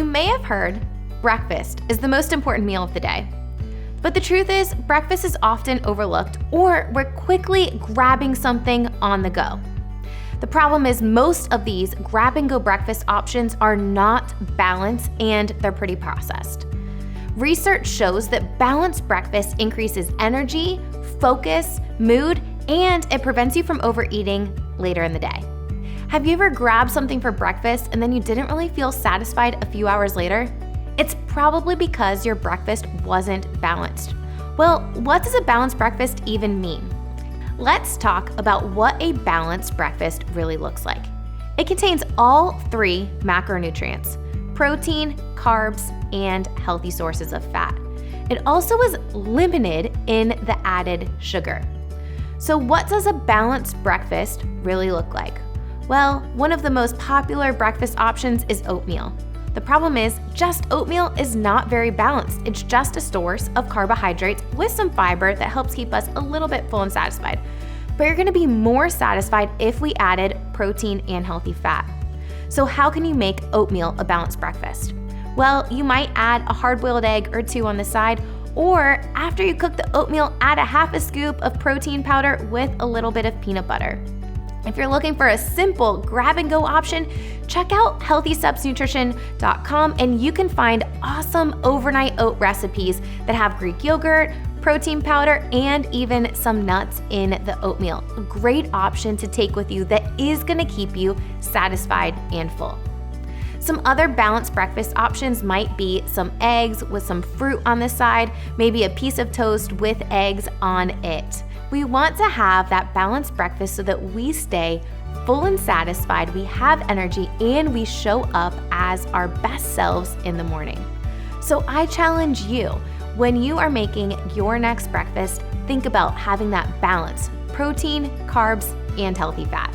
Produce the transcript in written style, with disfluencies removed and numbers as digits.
may have heard breakfast is the most important meal of the day. But the truth is, breakfast is often overlooked, or we're quickly grabbing something on the go. The problem is most of these grab-and-go breakfast options are not balanced and they're pretty processed. Research shows that balanced breakfast increases energy, focus, mood, and it prevents you from overeating later in the day. Have you ever grabbed something for breakfast and then you didn't really feel satisfied a few hours later? It's probably because your breakfast wasn't balanced. Well, what does a balanced breakfast even mean? Let's talk about what a balanced breakfast really looks like. It contains all 3 macronutrients: protein, carbs, and healthy sources of fat. It also is limited in the added sugar. So what does a balanced breakfast really look like? Well, one of the most popular breakfast options is oatmeal. The problem is, just oatmeal is not very balanced. It's just a source of carbohydrates with some fiber that helps keep us a little bit full and satisfied. But you're gonna be more satisfied if we added protein and healthy fat. So how can you make oatmeal a balanced breakfast? Well, you might add a hard-boiled egg or 2 on the side, or after you cook the oatmeal, add a half a scoop of protein powder with a little bit of peanut butter. If you're looking for a simple grab-and-go option, check out healthysubsnutrition.com and you can find awesome overnight oat recipes that have Greek yogurt, protein powder, and even some nuts in the oatmeal. A great option to take with you that is gonna keep you satisfied and full. Some other balanced breakfast options might be some eggs with some fruit on the side, maybe a piece of toast with eggs on it. We want to have that balanced breakfast so that we stay full and satisfied, we have energy, and we show up as our best selves in the morning. So I challenge you, when you are making your next breakfast, think about having that balance: protein, carbs, and healthy fat.